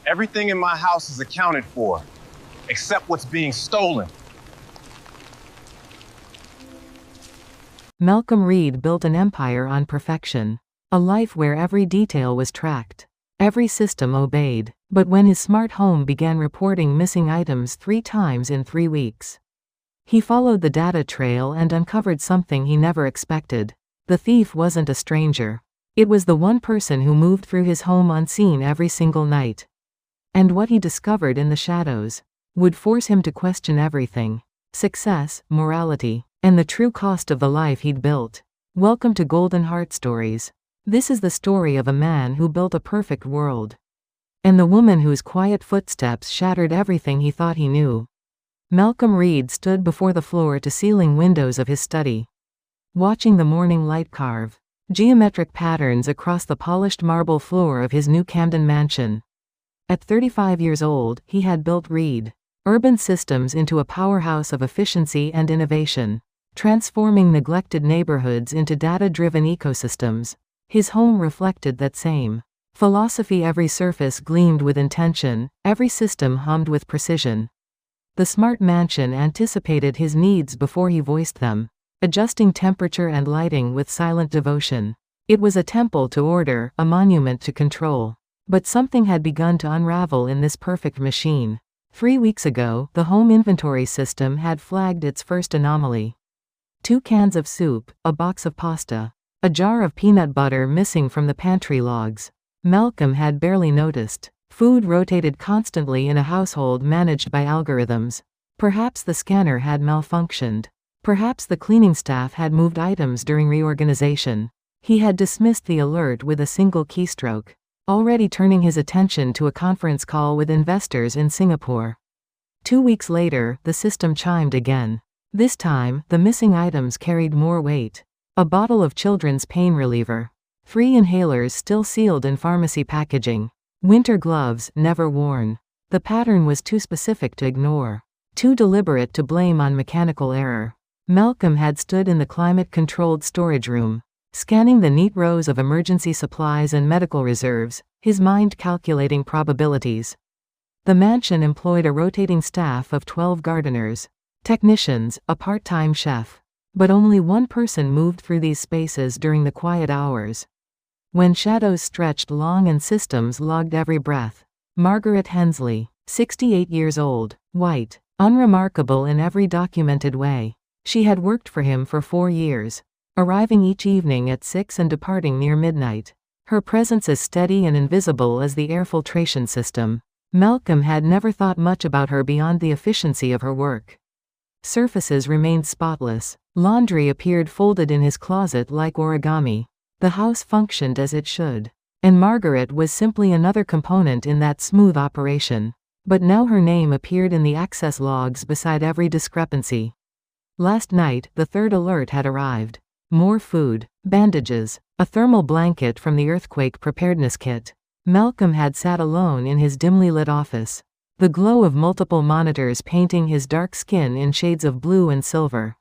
Everything in my house is accounted for, except what's being stolen. Malcolm Reid built an empire on perfection. A life where every detail was tracked. Every system obeyed. But when his smart home began reporting missing items 3 times in 3 weeks, he followed the data trail and uncovered something he never expected. The thief wasn't a stranger. It was the one person who moved through his home unseen every single night. And what he discovered in the shadows would force him to question everything: success, morality, and the true cost of the life he'd built. Welcome to Golden Heart Stories. This is the story of a man who built a perfect world, and the woman whose quiet footsteps shattered everything he thought he knew. Malcolm Reid stood before the floor-to-ceiling windows of his study, watching the morning light carve geometric patterns across the polished marble floor of his new Camden mansion. At 35 years old, he had built Reid Urban Systems into a powerhouse of efficiency and innovation, transforming neglected neighborhoods into data-driven ecosystems. His home reflected that same philosophy. Every surface gleamed with intention, every system hummed with precision. The smart mansion anticipated his needs before he voiced them, adjusting temperature and lighting with silent devotion. It was a temple to order, a monument to control. But something had begun to unravel in this perfect machine. 3 weeks ago, the home inventory system had flagged its first anomaly. 2 cans of soup, a box of pasta, a jar of peanut butter missing from the pantry logs. Malcolm had barely noticed. Food rotated constantly in a household managed by algorithms. Perhaps the scanner had malfunctioned. Perhaps the cleaning staff had moved items during reorganization. He had dismissed the alert with a single keystroke, already turning his attention to a conference call with investors in Singapore. 2 weeks later, the system chimed again. This time, the missing items carried more weight. A bottle of children's pain reliever. 3 inhalers still sealed in pharmacy packaging. Winter gloves, never worn. The pattern was too specific to ignore. Too deliberate to blame on mechanical error. Malcolm had stood in the climate-controlled storage room, scanning the neat rows of emergency supplies and medical reserves, his mind calculating probabilities. The mansion employed a rotating staff of 12 gardeners, technicians, a part-time chef. But only one person moved through these spaces during the quiet hours, when shadows stretched long and systems logged every breath. Margaret Hensley, 68 years old, white, unremarkable in every documented way. She had worked for him for 4 years, arriving each evening at 6 and departing near midnight. Her presence as steady and invisible as the air filtration system. Malcolm had never thought much about her beyond the efficiency of her work. Surfaces remained spotless. Laundry appeared folded in his closet like origami. The house functioned as it should. And Margaret was simply another component in that smooth operation. But now her name appeared in the access logs beside every discrepancy. Last night, the 3rd alert had arrived. More food, bandages, a thermal blanket from the earthquake preparedness kit. Malcolm had sat alone in his dimly lit office, the glow of multiple monitors painting his dark skin in shades of blue and silver.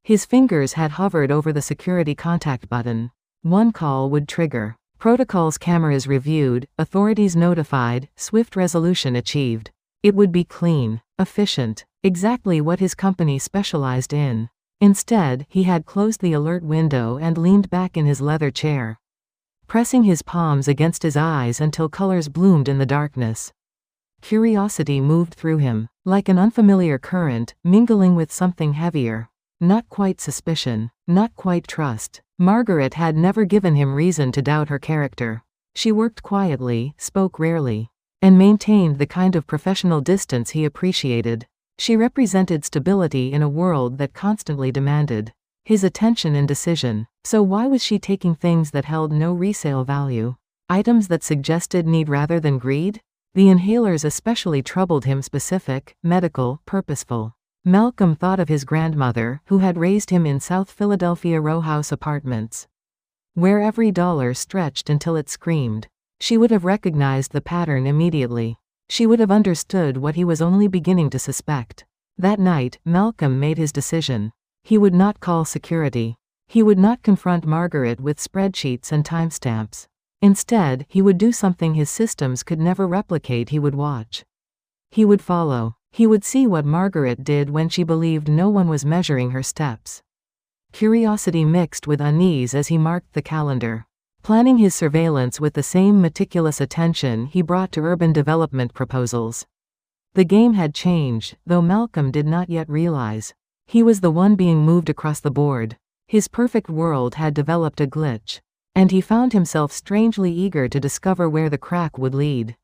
His fingers had hovered over the security contact button. One call would trigger. Protocols, cameras reviewed, authorities notified, swift resolution achieved. It would be clean, efficient, exactly what his company specialized in. Instead, he had closed the alert window and leaned back in his leather chair, pressing his palms against his eyes until colors bloomed in the darkness. Curiosity moved through him, like an unfamiliar current, mingling with something heavier. Not quite suspicion, not quite trust. Margaret had never given him reason to doubt her character. She worked quietly, spoke rarely, and maintained the kind of professional distance he appreciated. She represented stability in a world that constantly demanded his attention and decision. So why was she taking things that held no resale value? Items that suggested need rather than greed? The inhalers especially troubled him. Specific, medical, purposeful. Malcolm thought of his grandmother, who had raised him in South Philadelphia row house apartments, where every dollar stretched until it screamed. She would have recognized the pattern immediately. She would have understood what he was only beginning to suspect. That night, Malcolm made his decision. He would not call security. He would not confront Margaret with spreadsheets and timestamps. Instead, he would do something his systems could never replicate. He would watch. He would follow. He would see what Margaret did when she believed no one was measuring her steps. Curiosity mixed with unease as he marked the calendar. Planning his surveillance with the same meticulous attention he brought to urban development proposals. The game had changed, though Malcolm did not yet realize. He was the one being moved across the board. His perfect world had developed a glitch. And he found himself strangely eager to discover where the crack would lead.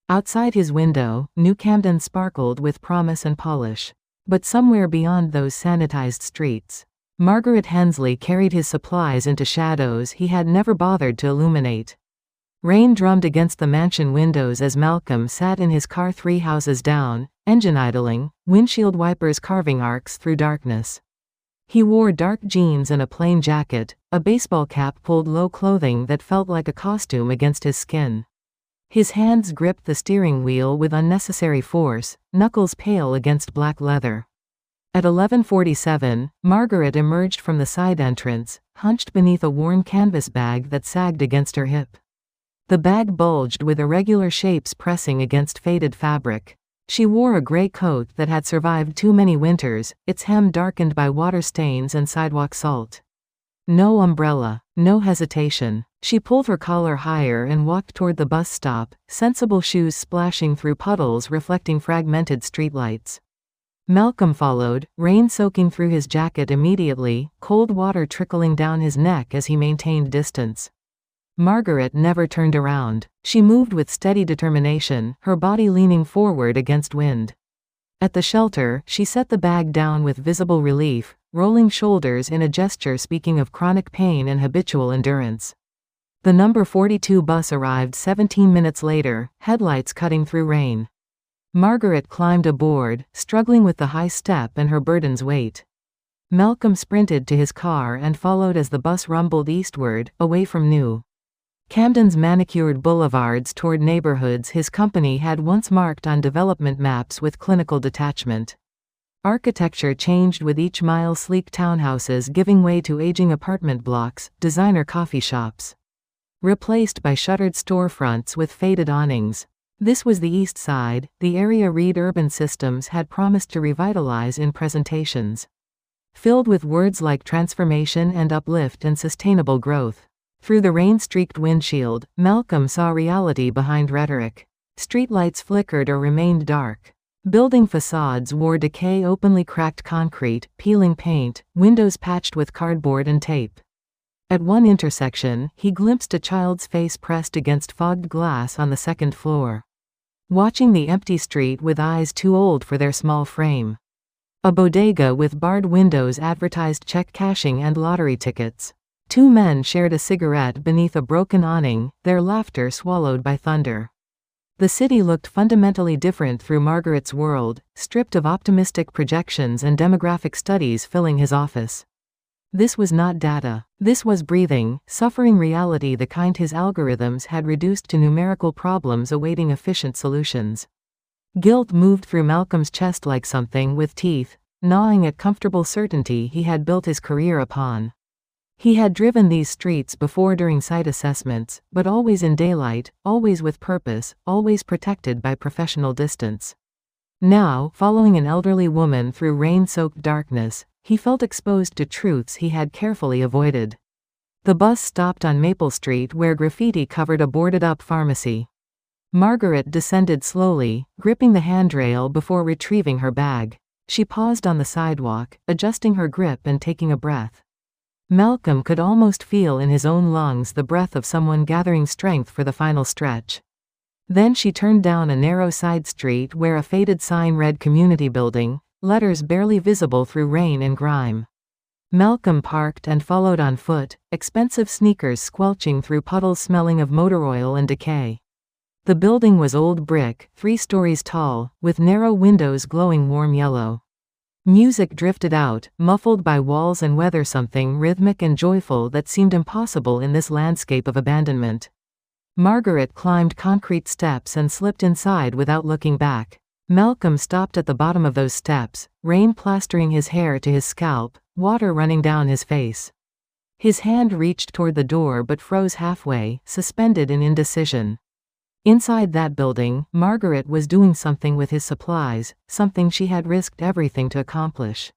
Outside his window, New Camden sparkled with promise and polish. But somewhere beyond those sanitized streets, Margaret Hensley carried his supplies into shadows he had never bothered to illuminate. Rain drummed against the mansion windows as Malcolm sat in his car 3 houses down, engine idling, windshield wipers carving arcs through darkness. He wore dark jeans and a plain jacket, a baseball cap pulled low, clothing that felt like a costume against his skin. His hands gripped the steering wheel with unnecessary force, knuckles pale against black leather. At 11:47, Margaret emerged from the side entrance, hunched beneath a worn canvas bag that sagged against her hip. The bag bulged with irregular shapes pressing against faded fabric. She wore a gray coat that had survived too many winters, its hem darkened by water stains and sidewalk salt. No umbrella, no hesitation. She pulled her collar higher and walked toward the bus stop, sensible shoes splashing through puddles reflecting fragmented streetlights. Malcolm followed, rain soaking through his jacket immediately, cold water trickling down his neck as he maintained distance. Margaret never turned around. She moved with steady determination, her body leaning forward against wind. At the shelter, she set the bag down with visible relief, rolling shoulders in a gesture speaking of chronic pain and habitual endurance. The number 42 bus arrived 17 minutes later, headlights cutting through rain. Margaret climbed aboard, struggling with the high step and her burden's weight. Malcolm sprinted to his car and followed as the bus rumbled eastward, away from New Camden's manicured boulevards toward neighborhoods his company had once marked on development maps with clinical detachment. Architecture changed with each mile, sleek townhouses giving way to aging apartment blocks, designer coffee shops, replaced by shuttered storefronts with faded awnings. This was the East Side, the area Reid Urban Systems had promised to revitalize in presentations. Filled with words like transformation and uplift and sustainable growth. Through the rain-streaked windshield, Malcolm saw reality behind rhetoric. Streetlights flickered or remained dark. Building facades wore decay, openly cracked concrete, peeling paint, windows patched with cardboard and tape. At one intersection, he glimpsed a child's face pressed against fogged glass on the second floor, watching the empty street with eyes too old for their small frame. A bodega with barred windows advertised check cashing and lottery tickets. 2 men shared a cigarette beneath a broken awning, their laughter swallowed by thunder. The city looked fundamentally different through Margaret's world, stripped of optimistic projections and demographic studies filling his office. This was not data. This was breathing, suffering reality, the kind his algorithms had reduced to numerical problems awaiting efficient solutions. Guilt moved through Malcolm's chest like something with teeth, gnawing at comfortable certainty he had built his career upon. He had driven these streets before during site assessments, but always in daylight, always with purpose, always protected by professional distance. Now, following an elderly woman through rain-soaked darkness, he felt exposed to truths he had carefully avoided. The bus stopped on Maple Street where graffiti covered a boarded-up pharmacy. Margaret descended slowly, gripping the handrail before retrieving her bag. She paused on the sidewalk, adjusting her grip and taking a breath. Malcolm could almost feel in his own lungs the breath of someone gathering strength for the final stretch. Then she turned down a narrow side street where a faded sign read Community Building, letters barely visible through rain and grime. Malcolm parked and followed on foot, expensive sneakers squelching through puddles smelling of motor oil and decay. The building was old brick, 3 stories tall, with narrow windows glowing warm yellow. Music drifted out, muffled by walls and weather, something rhythmic and joyful that seemed impossible in this landscape of abandonment. Margaret climbed concrete steps and slipped inside without looking back. Malcolm stopped at the bottom of those steps, rain plastering his hair to his scalp, water running down his face. His hand reached toward the door but froze halfway, suspended in indecision. Inside that building, Margaret was doing something with his supplies, something she had risked everything to accomplish.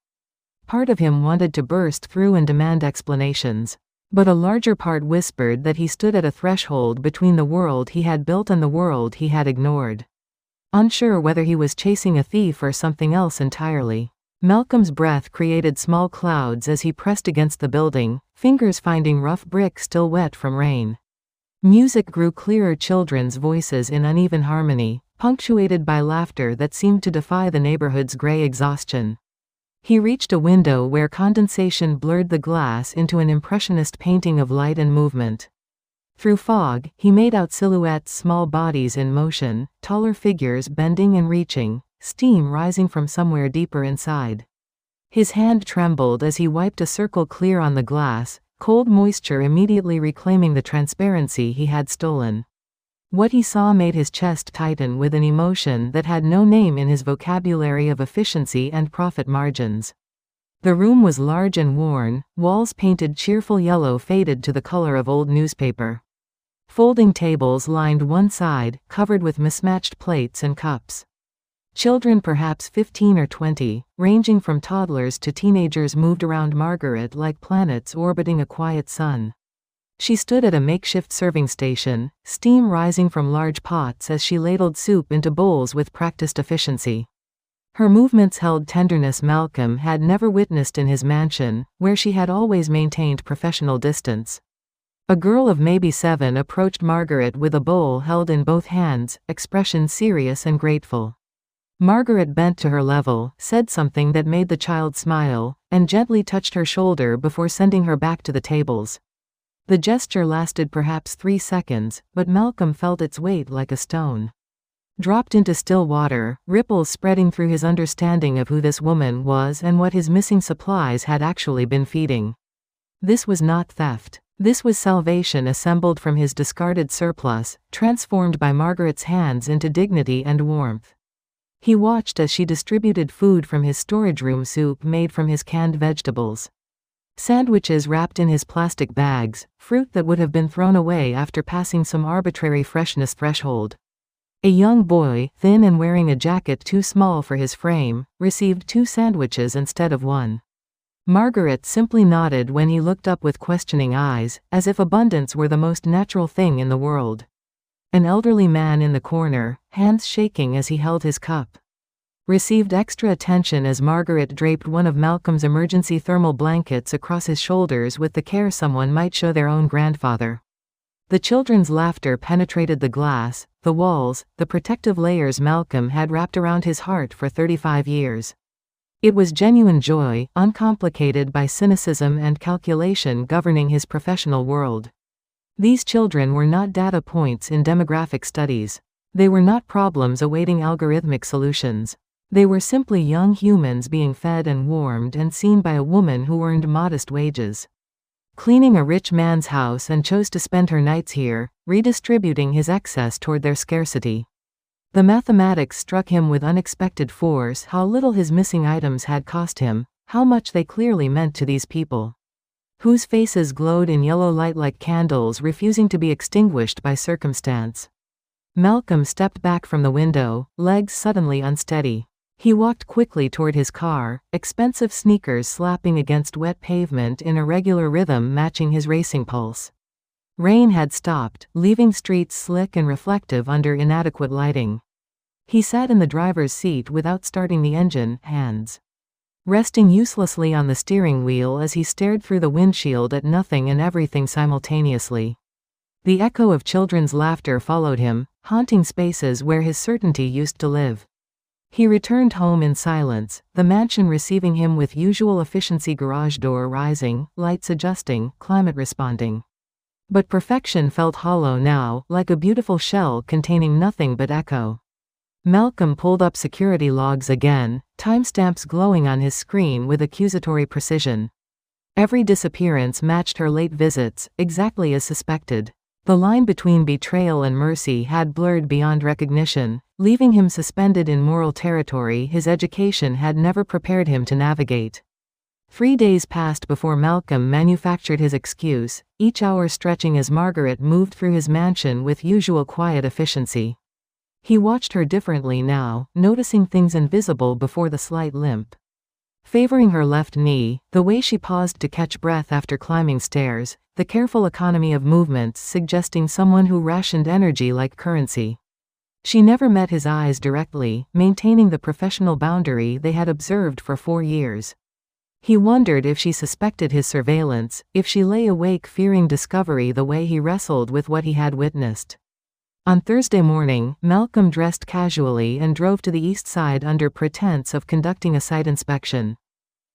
Part of him wanted to burst through and demand explanations. But a larger part whispered that he stood at a threshold between the world he had built and the world he had ignored. Unsure whether he was chasing a thief or something else entirely. Malcolm's breath created small clouds as he pressed against the building, fingers finding rough brick still wet from rain. Music grew clearer, children's voices in uneven harmony, punctuated by laughter that seemed to defy the neighborhood's gray exhaustion. He reached a window where condensation blurred the glass into an impressionist painting of light and movement. Through fog, he made out silhouettes, small bodies in motion, taller figures bending and reaching, steam rising from somewhere deeper inside. His hand trembled as he wiped a circle clear on the glass, cold moisture immediately reclaiming the transparency he had stolen. What he saw made his chest tighten with an emotion that had no name in his vocabulary of efficiency and profit margins. The room was large and worn, walls painted cheerful yellow faded to the color of old newspaper. Folding tables lined one side, covered with mismatched plates and cups. Children, perhaps 15 or 20, ranging from toddlers to teenagers, moved around Margaret like planets orbiting a quiet sun. She stood at a makeshift serving station, steam rising from large pots as she ladled soup into bowls with practiced efficiency. Her movements held tenderness Malcolm had never witnessed in his mansion, where she had always maintained professional distance. A girl of maybe 7 approached Margaret with a bowl held in both hands, expression serious and grateful. Margaret bent to her level, said something that made the child smile, and gently touched her shoulder before sending her back to the tables. The gesture lasted perhaps 3 seconds, but Malcolm felt its weight like a stone. Dropped into still water, ripples spreading through his understanding of who this woman was and what his missing supplies had actually been feeding. This was not theft. This was salvation assembled from his discarded surplus, transformed by Margaret's hands into dignity and warmth. He watched as she distributed food from his storage room, soup made from his canned vegetables. Sandwiches wrapped in his plastic bags, fruit that would have been thrown away after passing some arbitrary freshness threshold. A young boy, thin and wearing a jacket too small for his frame, received 2 sandwiches instead of 1. Margaret simply nodded when he looked up with questioning eyes, as if abundance were the most natural thing in the world. An elderly man in the corner, hands shaking as he held his cup, received extra attention as Margaret draped one of Malcolm's emergency thermal blankets across his shoulders with the care someone might show their own grandfather. The children's laughter penetrated the glass, the walls, the protective layers Malcolm had wrapped around his heart for 35 years. It was genuine joy, uncomplicated by cynicism and calculation governing his professional world. These children were not data points in demographic studies. They were not problems awaiting algorithmic solutions. They were simply young humans being fed and warmed and seen by a woman who earned modest wages. Cleaning a rich man's house and chose to spend her nights here, redistributing his excess toward their scarcity. The mathematics struck him with unexpected force: how little his missing items had cost him, how much they clearly meant to these people, whose faces glowed in yellow light like candles refusing to be extinguished by circumstance. Malcolm stepped back from the window, legs suddenly unsteady. He walked quickly toward his car, expensive sneakers slapping against wet pavement in a regular rhythm matching his racing pulse. Rain had stopped, leaving streets slick and reflective under inadequate lighting. He sat in the driver's seat without starting the engine, hands resting uselessly on the steering wheel as he stared through the windshield at nothing and everything simultaneously. The echo of children's laughter followed him, haunting spaces where his certainty used to live. He returned home in silence, the mansion receiving him with usual efficiency, garage door rising, lights adjusting, climate responding. But perfection felt hollow now, like a beautiful shell containing nothing but echo. Malcolm pulled up security logs again, timestamps glowing on his screen with accusatory precision. Every disappearance matched her late visits, exactly as suspected. The line between betrayal and mercy had blurred beyond recognition, leaving him suspended in moral territory his education had never prepared him to navigate. 3 days passed before Malcolm manufactured his excuse, each hour stretching as Margaret moved through his mansion with usual quiet efficiency. He watched her differently now, noticing things invisible before the slight limp. Favoring her left knee, the way she paused to catch breath after climbing stairs, the careful economy of movements suggesting someone who rationed energy like currency. She never met his eyes directly, maintaining the professional boundary they had observed for 4 years. He wondered if she suspected his surveillance, if she lay awake fearing discovery the way he wrestled with what he had witnessed. On Thursday morning, Malcolm dressed casually and drove to the east side under pretense of conducting a site inspection.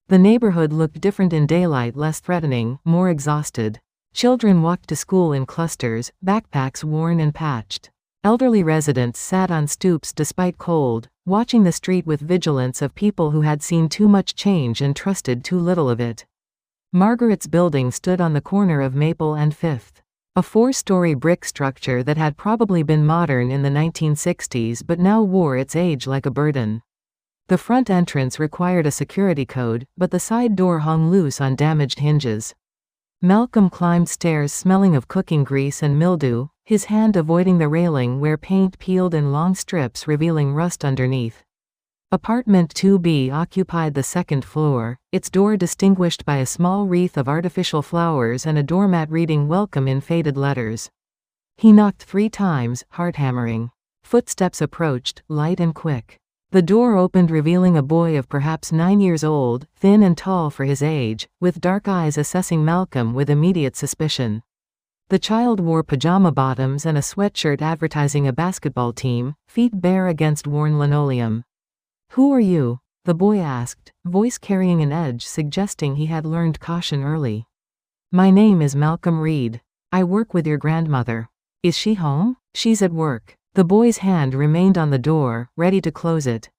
The neighborhood looked different in daylight, less threatening, more exhausted. Children walked to school in clusters, backpacks worn and patched. Elderly residents sat on stoops despite cold, watching the street with vigilance of people who had seen too much change and trusted too little of it. Margaret's building stood on the corner of Maple and 5th. A 4-story brick structure that had probably been modern in the 1960s but now wore its age like a burden. The front entrance required a security code, but the side door hung loose on damaged hinges. Malcolm climbed stairs smelling of cooking grease and mildew, his hand avoiding the railing where paint peeled in long strips revealing rust underneath. Apartment 2B occupied the 2nd floor, its door distinguished by a small wreath of artificial flowers and a doormat reading "Welcome" in faded letters. He knocked 3 times, heart-hammering. Footsteps approached, light and quick. The door opened revealing a boy of perhaps 9 years old, thin and tall for his age, with dark eyes assessing Malcolm with immediate suspicion. The child wore pajama bottoms and a sweatshirt advertising a basketball team, feet bare against worn linoleum. "Who are you?" the boy asked, voice carrying an edge suggesting he had learned caution early. "My name is Malcolm Reid. I work with your grandmother. Is she home?" "She's at work." The boy's hand remained on the door, ready to close it.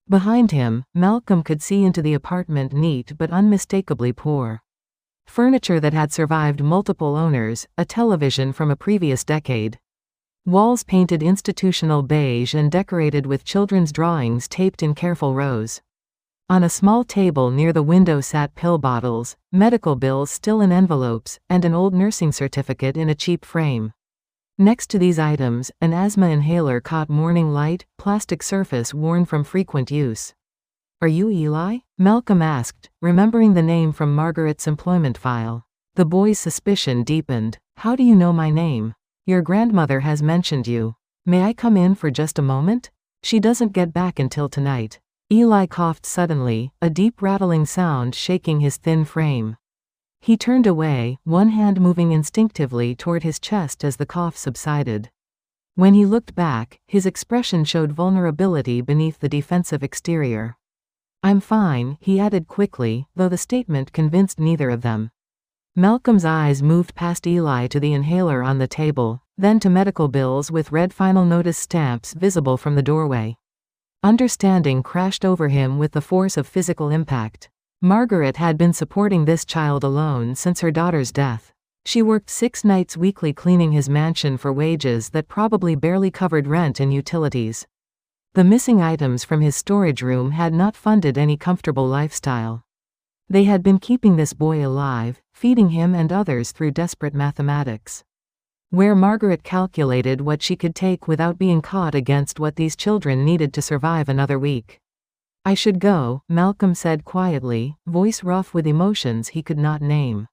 Behind him, Malcolm could see into the apartment, neat but unmistakably poor. Furniture that had survived multiple owners, a television from a previous decade. Walls painted institutional beige and decorated with children's drawings taped in careful rows. On a small table near the window sat pill bottles, medical bills still in envelopes, and an old nursing certificate in a cheap frame. Next to these items, an asthma inhaler caught morning light, plastic surface worn from frequent use. "Are you Eli?" Malcolm asked, remembering the name from Margaret's employment file. The boy's suspicion deepened. "How do you know my name?" "Your grandmother has mentioned you. May I come in for just a moment? She doesn't get back until tonight." Eli coughed suddenly, a deep rattling sound shaking his thin frame. He turned away, one hand moving instinctively toward his chest as the cough subsided. When he looked back, his expression showed vulnerability beneath the defensive exterior. "I'm fine," he added quickly, though the statement convinced neither of them. Malcolm's eyes moved past Eli to the inhaler on the table, then to medical bills with red final notice stamps visible from the doorway. Understanding crashed over him with the force of physical impact. Margaret had been supporting this child alone since her daughter's death. She worked 6 nights weekly cleaning his mansion for wages that probably barely covered rent and utilities. The missing items from his storage room had not funded any comfortable lifestyle. They had been keeping this boy alive, feeding him and others through desperate mathematics. Where Margaret calculated what she could take without being caught against what these children needed to survive another week. "I should go," Malcolm said quietly, voice rough with emotions he could not name.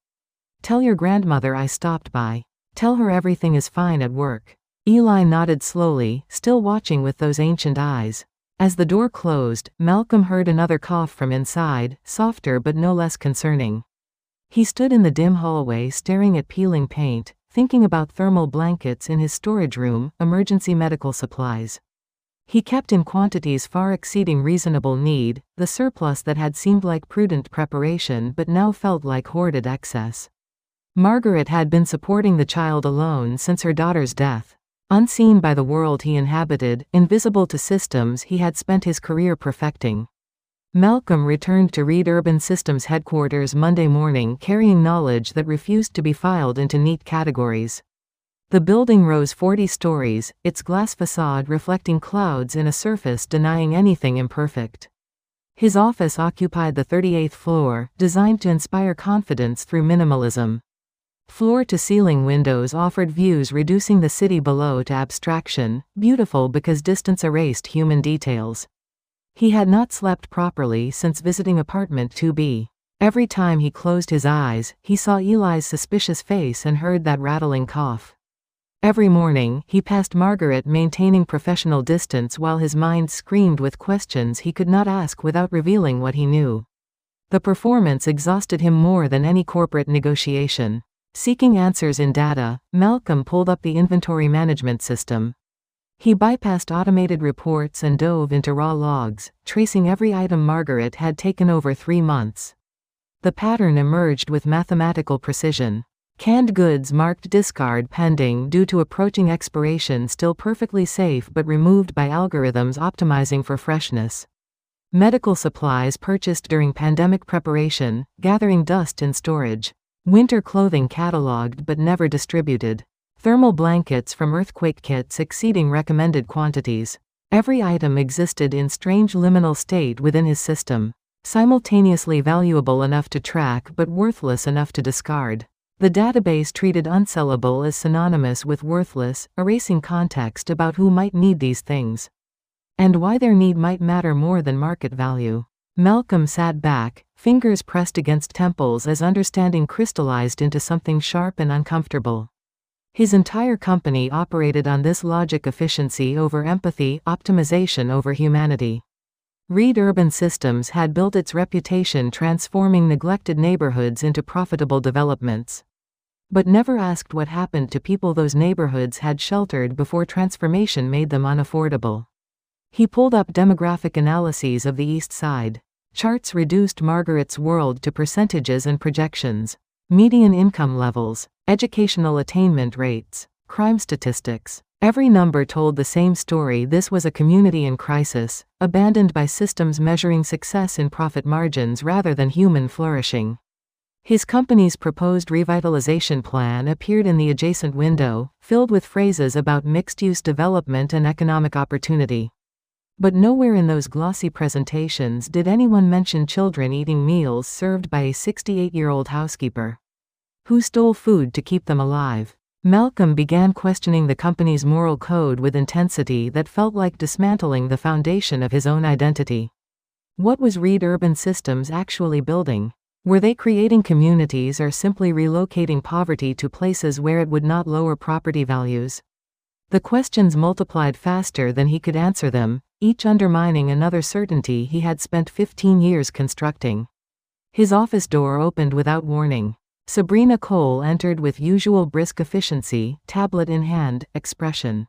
"Tell your grandmother I stopped by. Tell her everything is fine at work." Eli nodded slowly, still watching with those ancient eyes. As the door closed, Malcolm heard another cough from inside, softer but no less concerning. He stood in the dim hallway staring at peeling paint, thinking about thermal blankets in his storage room, emergency medical supplies. He kept in quantities far exceeding reasonable need, the surplus that had seemed like prudent preparation but now felt like hoarded excess. Margaret had been supporting the child alone since her daughter's death. Unseen by the world he inhabited, invisible to systems he had spent his career perfecting. Malcolm returned to Reid Urban Systems headquarters Monday morning carrying knowledge that refused to be filed into neat categories. The building rose 40 stories, its glass facade reflecting clouds in a surface denying anything imperfect. His office occupied the 38th floor, designed to inspire confidence through minimalism. Floor-to-ceiling windows offered views reducing the city below to abstraction, beautiful because distance erased human details. He had not slept properly since visiting apartment 2B. Every time he closed his eyes, he saw Eli's suspicious face and heard that rattling cough. Every morning, he passed Margaret maintaining professional distance while his mind screamed with questions he could not ask without revealing what he knew. The performance exhausted him more than any corporate negotiation. Seeking answers in data, Malcolm pulled up the inventory management system. He bypassed automated reports and dove into raw logs, tracing every item Margaret had taken over 3 months. The pattern emerged with mathematical precision. Canned goods marked discard pending due to approaching expiration, still perfectly safe but removed by algorithms optimizing for freshness. Medical supplies purchased during pandemic preparation, gathering dust in storage. Winter clothing cataloged but never distributed. Thermal blankets from earthquake kits exceeding recommended quantities. Every item existed in strange liminal state within his system. Simultaneously valuable enough to track but worthless enough to discard. The database treated unsellable as synonymous with worthless, erasing context about who might need these things. And why their need might matter more than market value. Malcolm sat back, fingers pressed against temples as understanding crystallized into something sharp and uncomfortable. His entire company operated on this logic: efficiency over empathy, optimization over humanity. Reid Urban Systems had built its reputation transforming neglected neighborhoods into profitable developments. But never asked what happened to people those neighborhoods had sheltered before transformation made them unaffordable. He pulled up demographic analyses of the East Side. Charts reduced Margaret's world to percentages and projections. Median income levels, educational attainment rates, crime statistics. Every number told the same story: this was a community in crisis, abandoned by systems measuring success in profit margins rather than human flourishing. His company's proposed revitalization plan appeared in the adjacent window, filled with phrases about mixed-use development and economic opportunity. But nowhere in those glossy presentations did anyone mention children eating meals served by a 68-year-old housekeeper who stole food to keep them alive. Malcolm began questioning the company's moral code with intensity that felt like dismantling the foundation of his own identity. What was Reid Urban Systems actually building? Were they creating communities or simply relocating poverty to places where it would not lower property values? The questions multiplied faster than he could answer them, each undermining another certainty he had spent 15 years constructing. His office door opened without warning. Sabrina Cole entered with usual brisk efficiency, tablet in hand, expression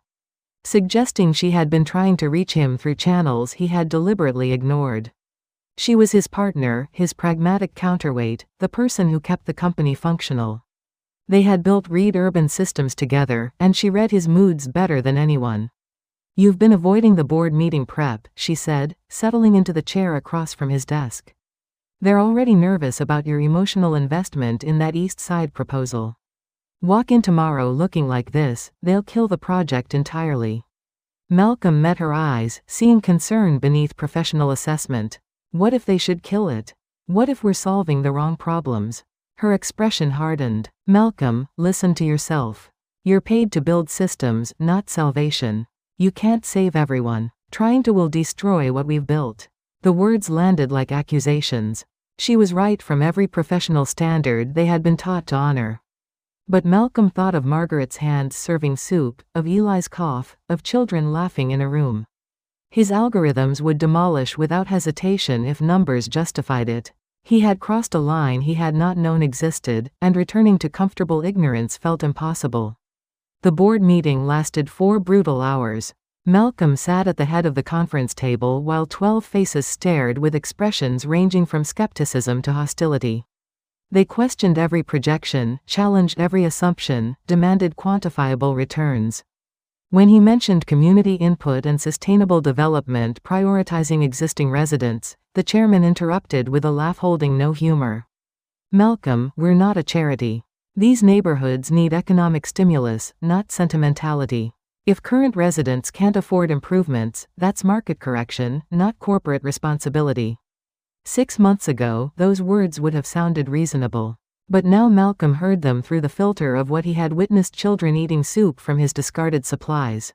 suggesting she had been trying to reach him through channels he had deliberately ignored. She was his partner, his pragmatic counterweight, the person who kept the company functional. They had built Reid Urban Systems together, and she read his moods better than anyone. "You've been avoiding the board meeting prep," she said, settling into the chair across from his desk. "They're already nervous about your emotional investment in that East Side proposal. Walk in tomorrow looking like this, they'll kill the project entirely." Malcolm met her eyes, seeing concern beneath professional assessment. What if they should kill it? What if we're solving the wrong problems? Her expression hardened. "Malcolm, listen to yourself. You're paid to build systems, not salvation. You can't save everyone. Trying to will destroy what we've built." The words landed like accusations. She was right from every professional standard they had been taught to honor. But Malcolm thought of Margaret's hands serving soup, of Eli's cough, of children laughing in a room. His algorithms would demolish without hesitation if numbers justified it. He had crossed a line he had not known existed, and returning to comfortable ignorance felt impossible. The board meeting lasted 4 brutal hours. Malcolm sat at the head of the conference table while 12 faces stared with expressions ranging from skepticism to hostility. They questioned every projection, challenged every assumption, demanded quantifiable returns. When he mentioned community input and sustainable development prioritizing existing residents, the chairman interrupted with a laugh holding no humor. "Malcolm, we're not a charity. These neighborhoods need economic stimulus, not sentimentality. If current residents can't afford improvements, that's market correction, not corporate responsibility." 6 months ago, those words would have sounded reasonable. But now Malcolm heard them through the filter of what he had witnessed: children eating soup from his discarded supplies.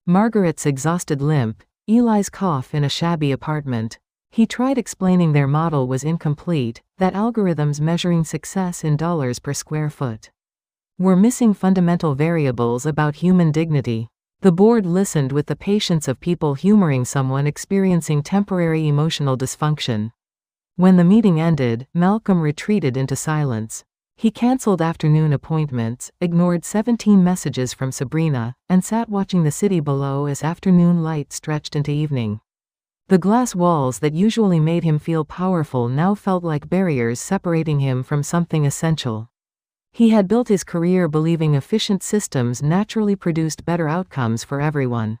Margaret's exhausted limp, Eli's cough in a shabby apartment. He tried explaining their model was incomplete, that algorithms measuring success in dollars per square foot were missing fundamental variables about human dignity. The board listened with the patience of people humoring someone experiencing temporary emotional dysfunction. When the meeting ended, Malcolm retreated into silence. He cancelled afternoon appointments, ignored 17 messages from Sabrina, and sat watching the city below as afternoon light stretched into evening. The glass walls that usually made him feel powerful now felt like barriers separating him from something essential. He had built his career believing efficient systems naturally produced better outcomes for everyone.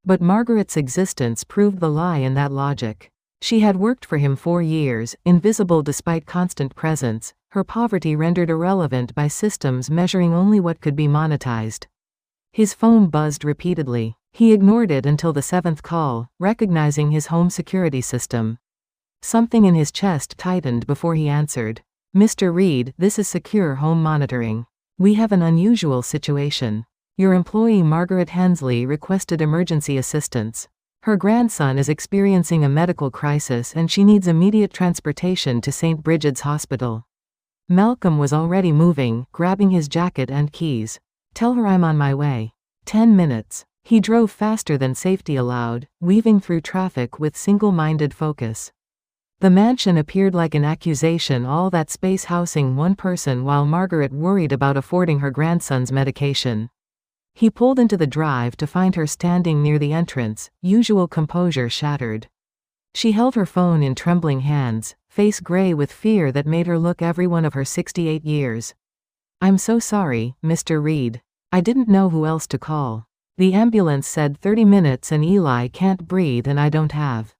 But Margaret's existence proved the lie in that logic. She had worked for him 4 years, invisible despite constant presence, her poverty rendered irrelevant by systems measuring only what could be monetized. His phone buzzed repeatedly. He ignored it until the 7th call, recognizing his home security system. Something in his chest tightened before he answered. "Mr. Reid, this is Secure Home Monitoring. We have an unusual situation. Your employee Margaret Hensley requested emergency assistance. Her grandson is experiencing a medical crisis and she needs immediate transportation to St. Bridget's Hospital." Malcolm was already moving, grabbing his jacket and keys. "Tell her I'm on my way." 10 minutes. He drove faster than safety allowed, weaving through traffic with single-minded focus. The mansion appeared like an accusation, all that space housing one person while Margaret worried about affording her grandson's medication. He pulled into the drive to find her standing near the entrance, usual composure shattered. She held her phone in trembling hands, face gray with fear that made her look every one of her 68 years. "I'm so sorry, Mr. Reid. I didn't know who else to call. The ambulance said 30 minutes and Eli can't breathe and I don't have."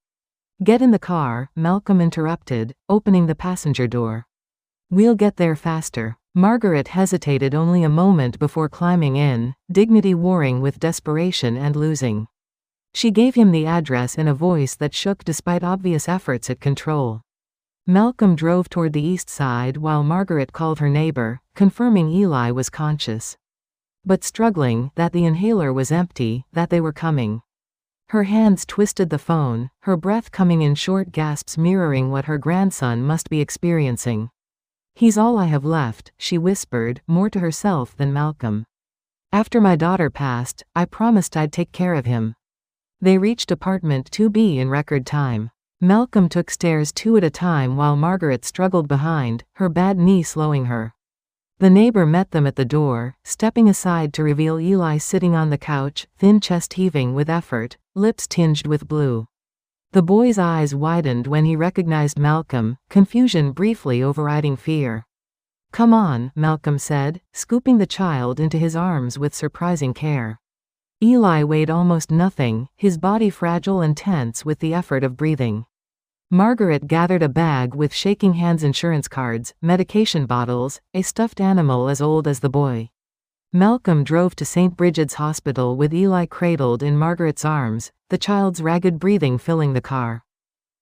"Get in the car," Malcolm interrupted, opening the passenger door. "We'll get there faster." Margaret hesitated only a moment before climbing in, dignity warring with desperation and losing. She gave him the address in a voice that shook despite obvious efforts at control. Malcolm drove toward the east side while Margaret called her neighbor, confirming Eli was conscious, but struggling, that the inhaler was empty, that they were coming. Her hands twisted the phone, her breath coming in short gasps mirroring what her grandson must be experiencing. "He's all I have left," she whispered, more to herself than Malcolm. "After my daughter passed, I promised I'd take care of him." They reached apartment 2B in record time. Malcolm took stairs 2 at a time while Margaret struggled behind, her bad knee slowing her. The neighbor met them at the door, stepping aside to reveal Eli sitting on the couch, thin chest heaving with effort, lips tinged with blue. The boy's eyes widened when he recognized Malcolm, confusion briefly overriding fear. "Come on," Malcolm said, scooping the child into his arms with surprising care. Eli weighed almost nothing, his body fragile and tense with the effort of breathing. Margaret gathered a bag with shaking hands: insurance cards, medication bottles, a stuffed animal as old as the boy. Malcolm drove to St. Bridget's Hospital with Eli cradled in Margaret's arms, the child's ragged breathing filling the car.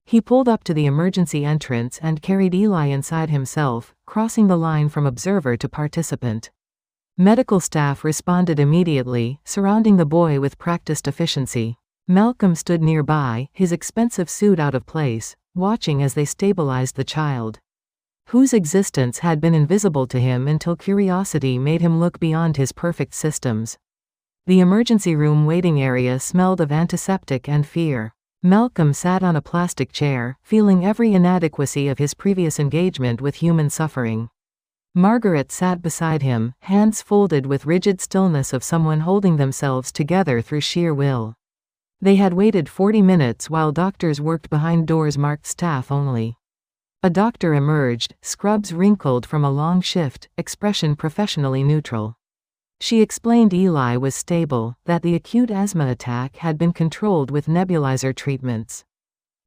He pulled up to the emergency entrance and carried Eli inside himself, crossing the line from observer to participant. Medical staff responded immediately, surrounding the boy with practiced efficiency. Malcolm stood nearby, his expensive suit out of place, watching as they stabilized the child, whose existence had been invisible to him until curiosity made him look beyond his perfect systems. The emergency room waiting area smelled of antiseptic and fear. Malcolm sat on a plastic chair, feeling every inadequacy of his previous engagement with human suffering. Margaret sat beside him, hands folded with rigid stillness of someone holding themselves together through sheer will. They had waited 40 minutes while doctors worked behind doors marked staff only. A doctor emerged, scrubs wrinkled from a long shift, expression professionally neutral. She explained Eli was stable, that the acute asthma attack had been controlled with nebulizer treatments,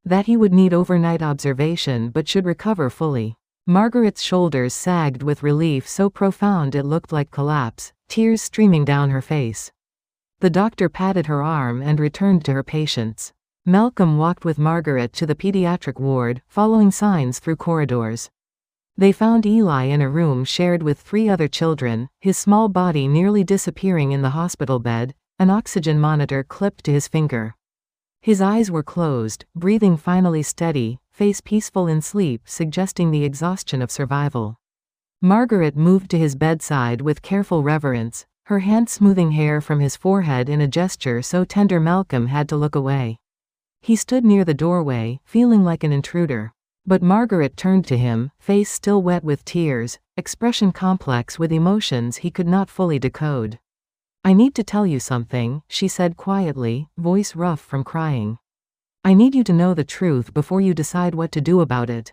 that he would need overnight observation but should recover fully. Margaret's shoulders sagged with relief so profound it looked like collapse, tears streaming down her face. The doctor patted her arm and returned to her patients. Malcolm walked with Margaret to the pediatric ward, following signs through corridors. They found Eli in a room shared with 3 other children, his small body nearly disappearing in the hospital bed, an oxygen monitor clipped to his finger. His eyes were closed, breathing finally steady, face peaceful in sleep, suggesting the exhaustion of survival. Margaret moved to his bedside with careful reverence, her hand smoothing hair from his forehead in a gesture so tender Malcolm had to look away. He stood near the doorway, feeling like an intruder. But Margaret turned to him, face still wet with tears, expression complex with emotions he could not fully decode. "I need to tell you something," she said quietly, voice rough from crying. "I need you to know the truth before you decide what to do about it."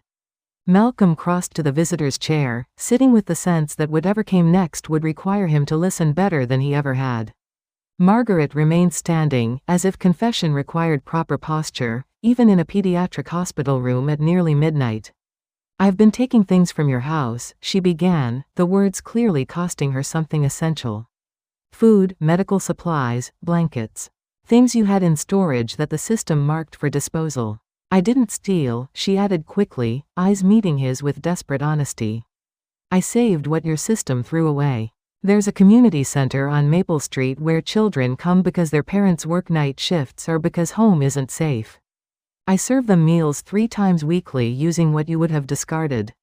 Malcolm crossed to the visitor's chair, sitting with the sense that whatever came next would require him to listen better than he ever had. Margaret remained standing, as if confession required proper posture, even in a pediatric hospital room at nearly midnight. "I've been taking things from your house," she began, the words clearly costing her something essential. "Food, medical supplies, blankets. Things you had in storage that the system marked for disposal. I didn't steal," she added quickly, eyes meeting his with desperate honesty. "I saved what your system threw away. There's a community center on Maple Street where children come because their parents work night shifts or because home isn't safe. I serve them meals 3 times weekly using what you would have discarded.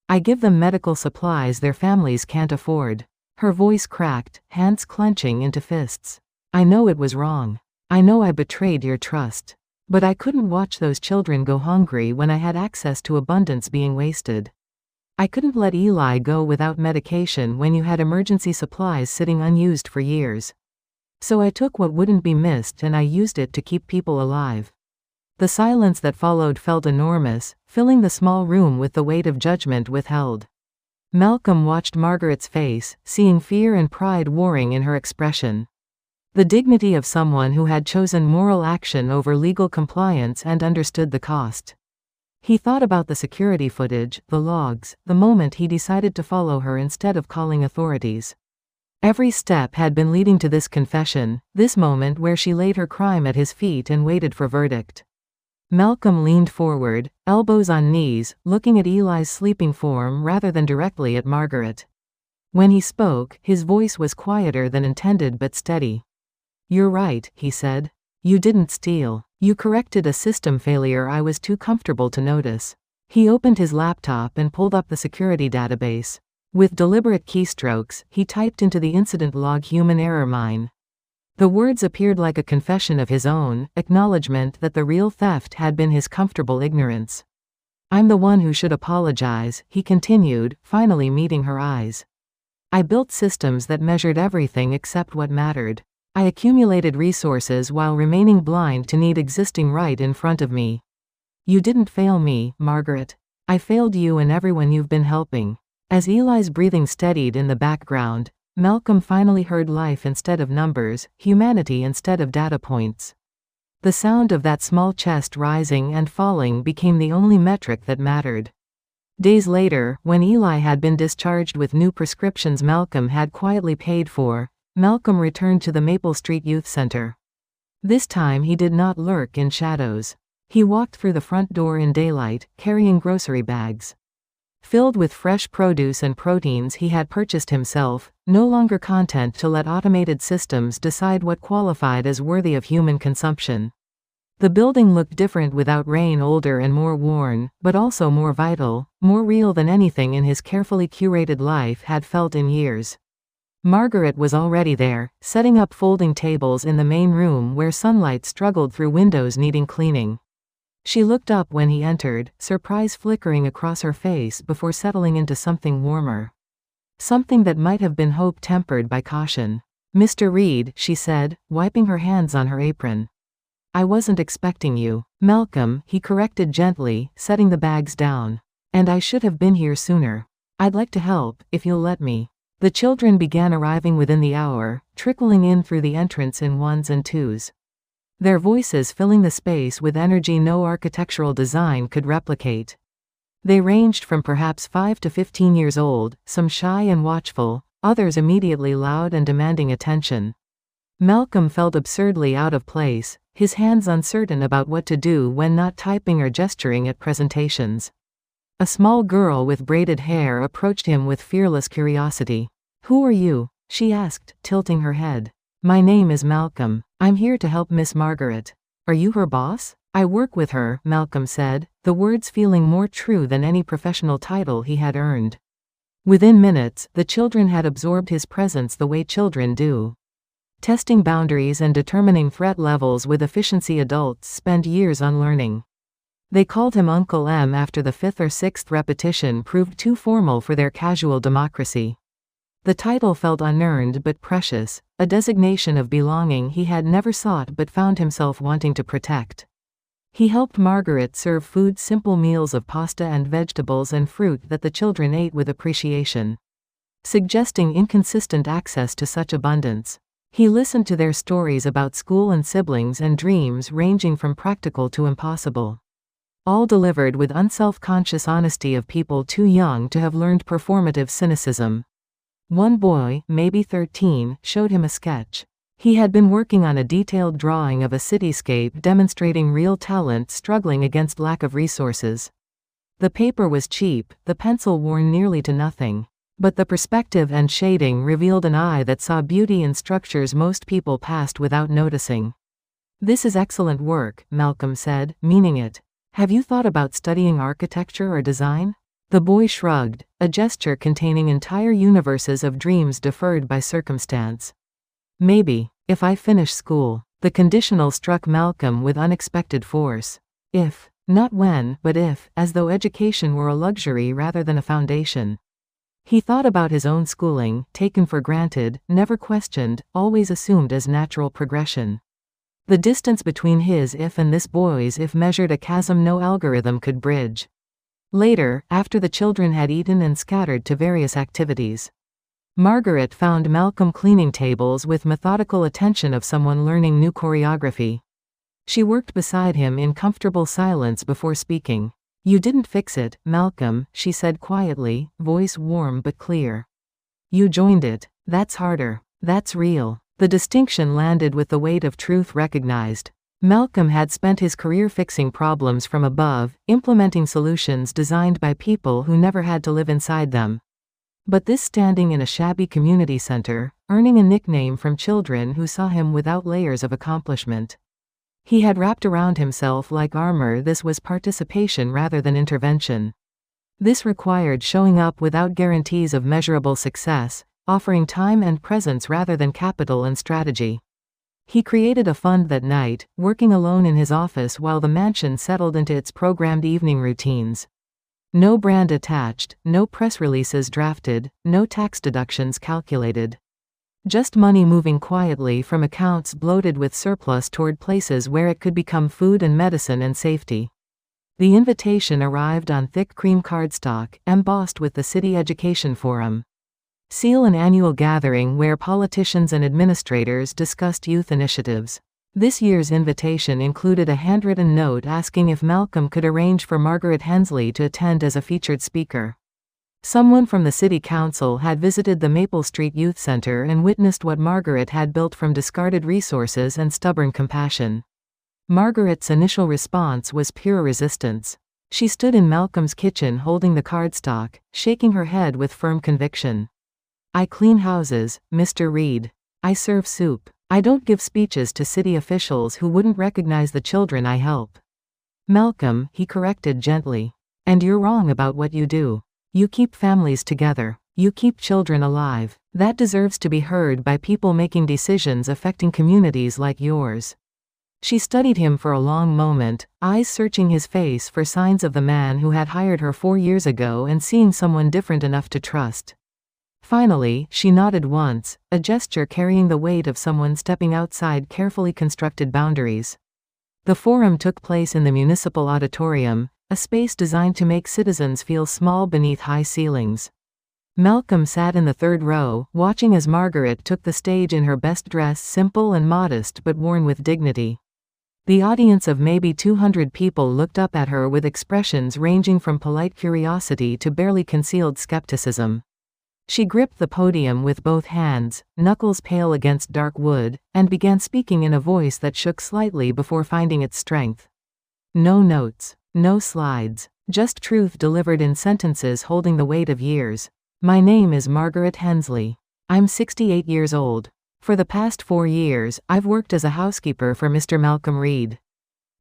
I give them medical supplies their families can't afford." Her voice cracked, hands clenching into fists. "I know it was wrong. I know I betrayed your trust. But I couldn't watch those children go hungry when I had access to abundance being wasted. I couldn't let Eli go without medication when you had emergency supplies sitting unused for years. So I took what wouldn't be missed and I used it to keep people alive." The silence that followed felt enormous, filling the small room with the weight of judgment withheld. Malcolm watched Margaret's face, seeing fear and pride warring in her expression. The dignity of someone who had chosen moral action over legal compliance and understood the cost. He thought about the security footage, the logs, the moment he decided to follow her instead of calling authorities. Every step had been leading to this confession, this moment where she laid her crime at his feet and waited for verdict. Malcolm leaned forward, elbows on knees, looking at Eli's sleeping form rather than directly at Margaret. When he spoke, his voice was quieter than intended but steady. "You're right," he said. "You didn't steal. You corrected a system failure I was too comfortable to notice." He opened his laptop and pulled up the security database. With deliberate keystrokes, he typed into the incident log "human error mine." The words appeared like a confession of his own, acknowledgement that the real theft had been his comfortable ignorance. "I'm the one who should apologize," he continued, finally meeting her eyes. "I built systems that measured everything except what mattered. I accumulated resources while remaining blind to need existing right in front of me. You didn't fail me, Margaret. I failed you and everyone you've been helping." As Eli's breathing steadied in the background, Malcolm finally heard life instead of numbers, humanity instead of data points. The sound of that small chest rising and falling became the only metric that mattered. Days later, when Eli had been discharged with new prescriptions Malcolm had quietly paid for, Malcolm returned to the Maple Street Youth Center. This time he did not lurk in shadows. He walked through the front door in daylight, carrying grocery bags filled with fresh produce and proteins he had purchased himself, no longer content to let automated systems decide what qualified as worthy of human consumption. The building looked different without rain, older and more worn, but also more vital, more real than anything in his carefully curated life had felt in years. Margaret was already there, setting up folding tables in the main room where sunlight struggled through windows needing cleaning. She looked up when he entered, surprise flickering across her face before settling into something warmer. Something that might have been hope tempered by caution. "Mr. Reid," she said, wiping her hands on her apron. "I wasn't expecting you." "Malcolm," he corrected gently, setting the bags down. "And I should have been here sooner. I'd like to help, if you'll let me." The children began arriving within the hour, trickling in through the entrance in ones and twos. Their voices filling the space with energy no architectural design could replicate. They ranged from perhaps 5 to 15 years old, some shy and watchful, others immediately loud and demanding attention. Malcolm felt absurdly out of place, his hands uncertain about what to do when not typing or gesturing at presentations. A small girl with braided hair approached him with fearless curiosity. "Who are you?" she asked, tilting her head. "My name is Malcolm. I'm here to help Miss Margaret." "Are you her boss?" "I work with her," Malcolm said, the words feeling more true than any professional title he had earned. Within minutes, the children had absorbed his presence the way children do. Testing boundaries and determining threat levels with efficiency adults spend years unlearning. They called him Uncle M after the fifth or sixth repetition proved too formal for their casual democracy. The title felt unearned but precious, a designation of belonging he had never sought but found himself wanting to protect. He helped Margaret serve food, simple meals of pasta and vegetables and fruit that the children ate with appreciation, suggesting inconsistent access to such abundance. He listened to their stories about school and siblings and dreams ranging from practical to impossible. All delivered with unself-conscious honesty of people too young to have learned performative cynicism. One boy, maybe 13, showed him a sketch. He had been working on a detailed drawing of a cityscape demonstrating real talent struggling against lack of resources. The paper was cheap, the pencil worn nearly to nothing. But the perspective and shading revealed an eye that saw beauty in structures most people passed without noticing. "This is excellent work," Malcolm said, meaning it. "Have you thought about studying architecture or design?" The boy shrugged, a gesture containing entire universes of dreams deferred by circumstance. "Maybe, if I finish school." The conditional struck Malcolm with unexpected force. If, not when, but if, as though education were a luxury rather than a foundation. He thought about his own schooling, taken for granted, never questioned, always assumed as natural progression. The distance between his if and this boy's if measured a chasm no algorithm could bridge. Later, after the children had eaten and scattered to various activities, Margaret found Malcolm cleaning tables with methodical attention of someone learning new choreography. She worked beside him in comfortable silence before speaking. "You didn't fix it, Malcolm," she said quietly, voice warm but clear. "You joined it. That's harder. That's real." The distinction landed with the weight of truth recognized. Malcolm had spent his career fixing problems from above, implementing solutions designed by people who never had to live inside them. But this standing in a shabby community center, earning a nickname from children who saw him without layers of accomplishment. He had wrapped around himself like armor. This was participation rather than intervention. This required showing up without guarantees of measurable success, offering time and presence rather than capital and strategy. He created a fund that night, working alone in his office while the mansion settled into its programmed evening routines. No brand attached, no press releases drafted, no tax deductions calculated. Just money moving quietly from accounts bloated with surplus toward places where it could become food and medicine and safety. The invitation arrived on thick cream cardstock, embossed with the City Education Forum. Seal an annual gathering where politicians and administrators discussed youth initiatives. This year's invitation included a handwritten note asking if Malcolm could arrange for Margaret Hensley to attend as a featured speaker. Someone from the city council had visited the Maple Street Youth Center and witnessed what Margaret had built from discarded resources and stubborn compassion. Margaret's initial response was pure resistance. She stood in Malcolm's kitchen holding the cardstock, shaking her head with firm conviction. "I clean houses, Mr. Reid. I serve soup. I don't give speeches to city officials who wouldn't recognize the children I help." "Malcolm," he corrected gently. "And you're wrong about what you do. You keep families together. You keep children alive. That deserves to be heard by people making decisions affecting communities like yours." She studied him for a long moment, eyes searching his face for signs of the man who had hired her 4 years ago and seeing someone different enough to trust. Finally, she nodded once, a gesture carrying the weight of someone stepping outside carefully constructed boundaries. The forum took place in the municipal auditorium, a space designed to make citizens feel small beneath high ceilings. Malcolm sat in the third row, watching as Margaret took the stage in her best dress, simple and modest but worn with dignity. The audience of maybe 200 people looked up at her with expressions ranging from polite curiosity to barely concealed skepticism. She gripped the podium with both hands, knuckles pale against dark wood, and began speaking in a voice that shook slightly before finding its strength. No notes, no slides, just truth delivered in sentences holding the weight of years. My name is Margaret Hensley. I'm 68 years old. For the past 4 years, I've worked as a housekeeper for Mr. Malcolm Reid.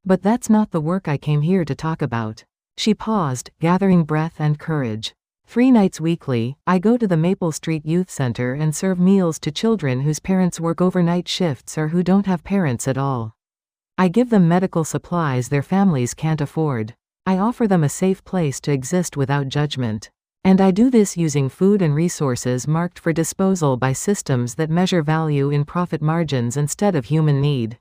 But that's not the work I came here to talk about. She paused, gathering breath and courage. 3 nights weekly, I go to the Maple Street Youth Center and serve meals to children whose parents work overnight shifts or who don't have parents at all. I give them medical supplies their families can't afford. I offer them a safe place to exist without judgment. And I do this using food and resources marked for disposal by systems that measure value in profit margins instead of human need.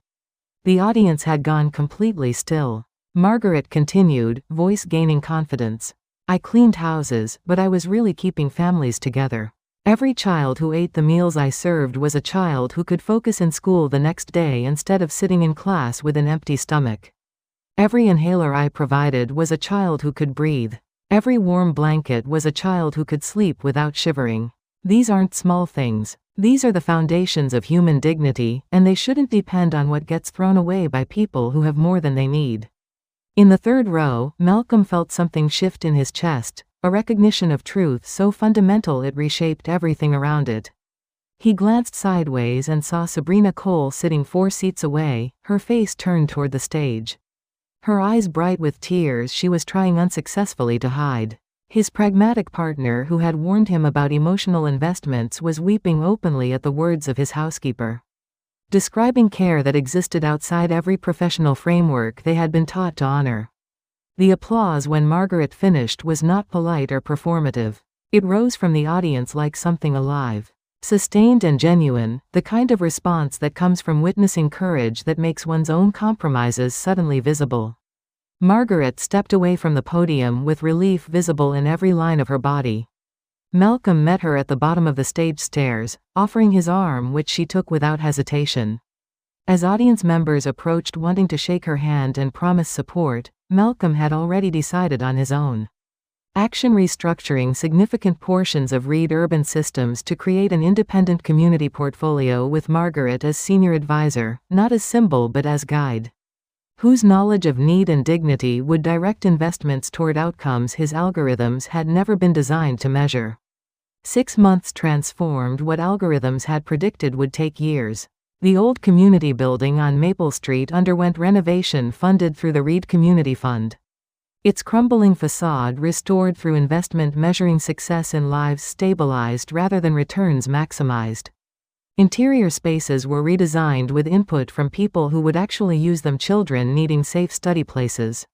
The audience had gone completely still. Margaret continued, voice gaining confidence. I cleaned houses, but I was really keeping families together. Every child who ate the meals I served was a child who could focus in school the next day instead of sitting in class with an empty stomach. Every inhaler I provided was a child who could breathe. Every warm blanket was a child who could sleep without shivering. These aren't small things. These are the foundations of human dignity, and they shouldn't depend on what gets thrown away by people who have more than they need. In the third row, Malcolm felt something shift in his chest, a recognition of truth so fundamental it reshaped everything around it. He glanced sideways and saw Sabrina Cole sitting 4 seats away, her face turned toward the stage. Her eyes bright with tears she was trying unsuccessfully to hide. His pragmatic partner who had warned him about emotional investments was weeping openly at the words of his housekeeper, describing care that existed outside every professional framework they had been taught to honor. The applause when Margaret finished was not polite or performative. It rose from the audience like something alive. Sustained and genuine, the kind of response that comes from witnessing courage that makes one's own compromises suddenly visible. Margaret stepped away from the podium with relief visible in every line of her body. Malcolm met her at the bottom of the stage stairs, offering his arm which she took without hesitation. As audience members approached wanting to shake her hand and promise support, Malcolm had already decided on his own action, restructuring significant portions of Reid Urban Systems to create an independent community portfolio with Margaret as senior advisor, not as symbol but as guide, whose knowledge of need and dignity would direct investments toward outcomes his algorithms had never been designed to measure. 6 months transformed what algorithms had predicted would take years. The old community building on Maple Street underwent renovation funded through the Reid Community Fund. Its crumbling facade restored through investment measuring success in lives stabilized rather than returns maximized. Interior spaces were redesigned with input from people who would actually use them, children needing safe study places,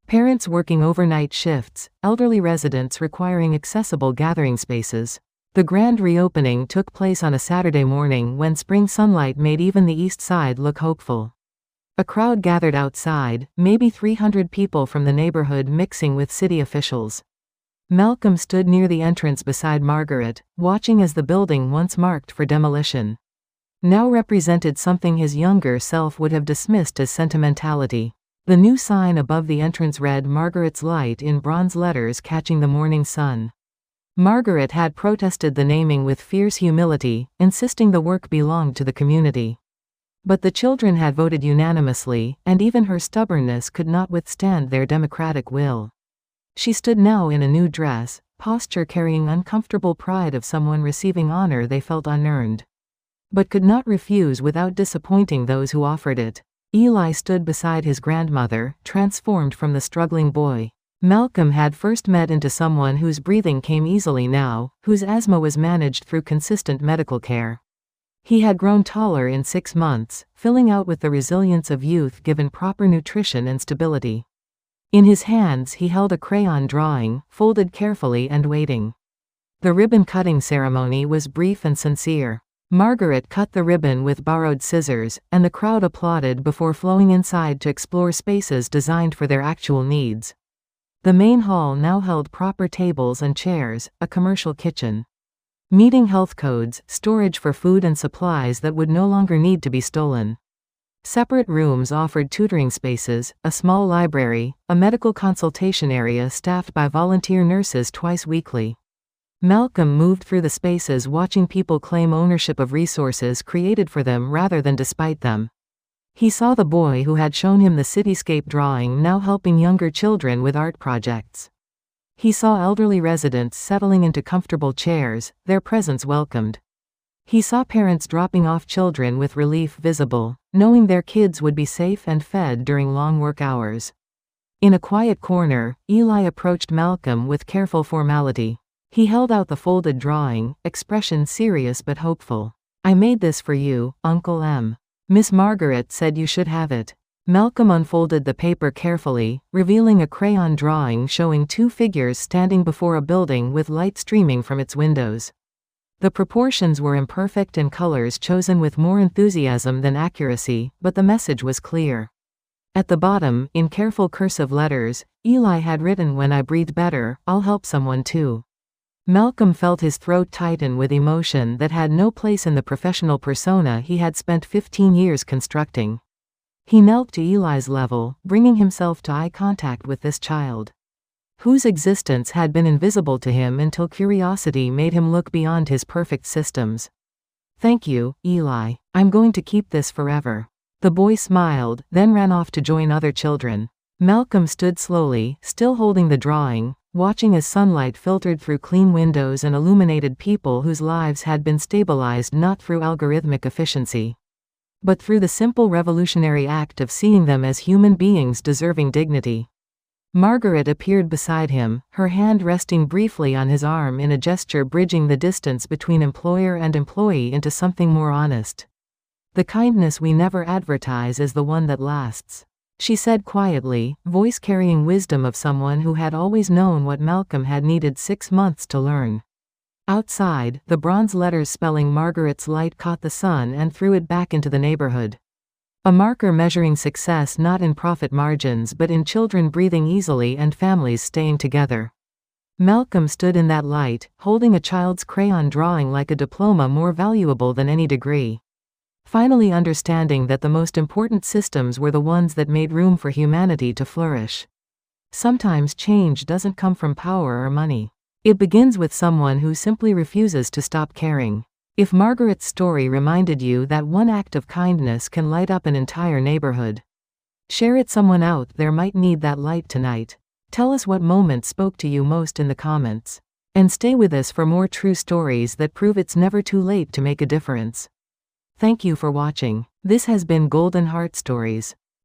parents working overnight shifts, elderly residents requiring accessible gathering spaces. The grand reopening took place on a Saturday morning when spring sunlight made even the east side look hopeful. A crowd gathered outside, maybe 300 people from the neighborhood mixing with city officials. Malcolm stood near the entrance beside Margaret, watching as the building once marked for demolition now represented something his younger self would have dismissed as sentimentality. The new sign above the entrance read Margaret's Light in bronze letters catching the morning sun. Margaret had protested the naming with fierce humility, insisting the work belonged to the community. But the children had voted unanimously, and even her stubbornness could not withstand their democratic will. She stood now in a new dress, posture carrying uncomfortable pride of someone receiving honor they felt unearned, but could not refuse without disappointing those who offered it. Eli stood beside his grandmother, transformed from the struggling boy Malcolm had first met into someone whose breathing came easily now, whose asthma was managed through consistent medical care. He had grown taller in 6 months, filling out with the resilience of youth given proper nutrition and stability. In his hands he held a crayon drawing, folded carefully and waiting. The ribbon-cutting ceremony was brief and sincere. Margaret cut the ribbon with borrowed scissors, and the crowd applauded before flowing inside to explore spaces designed for their actual needs. The main hall now held proper tables and chairs, a commercial kitchen, meeting health codes, storage for food and supplies that would no longer need to be stolen. Separate rooms offered tutoring spaces, a small library, a medical consultation area staffed by volunteer nurses twice weekly. Malcolm moved through the spaces watching people claim ownership of resources created for them rather than despite them. He saw the boy who had shown him the cityscape drawing now helping younger children with art projects. He saw elderly residents settling into comfortable chairs, their presence welcomed. He saw parents dropping off children with relief visible, knowing their kids would be safe and fed during long work hours. In a quiet corner, Eli approached Malcolm with careful formality. He held out the folded drawing, expression serious but hopeful. "I made this for you, Uncle M. Miss Margaret said you should have it." Malcolm unfolded the paper carefully, revealing a crayon drawing showing two figures standing before a building with light streaming from its windows. The proportions were imperfect and colors chosen with more enthusiasm than accuracy, but the message was clear. At the bottom, in careful cursive letters, Eli had written, "When I breathe better, I'll help someone too." Malcolm felt his throat tighten with emotion that had no place in the professional persona he had spent 15 years constructing. He knelt to Eli's level, bringing himself to eye contact with this child, whose existence had been invisible to him until curiosity made him look beyond his perfect systems. "Thank you, Eli. I'm going to keep this forever." The boy smiled, then ran off to join other children. Malcolm stood slowly, still holding the drawing, watching as sunlight filtered through clean windows and illuminated people whose lives had been stabilized not through algorithmic efficiency, but through the simple revolutionary act of seeing them as human beings deserving dignity. Margaret appeared beside him, her hand resting briefly on his arm in a gesture bridging the distance between employer and employee into something more honest. "The kindness we never advertise is the one that lasts," she said quietly, voice carrying wisdom of someone who had always known what Malcolm had needed 6 months to learn. Outside, the bronze letters spelling Margaret's light caught the sun and threw it back into the neighborhood. A marker measuring success not in profit margins but in children breathing easily and families staying together. Malcolm stood in that light, holding a child's crayon drawing like a diploma more valuable than any degree. Finally understanding that the most important systems were the ones that made room for humanity to flourish. Sometimes change doesn't come from power or money. It begins with someone who simply refuses to stop caring. If Margaret's story reminded you that one act of kindness can light up an entire neighborhood, share it. Someone out there might need that light tonight. Tell us what moment spoke to you most in the comments. And stay with us for more true stories that prove it's never too late to make a difference. Thank you for watching. This has been Golden Heart Stories.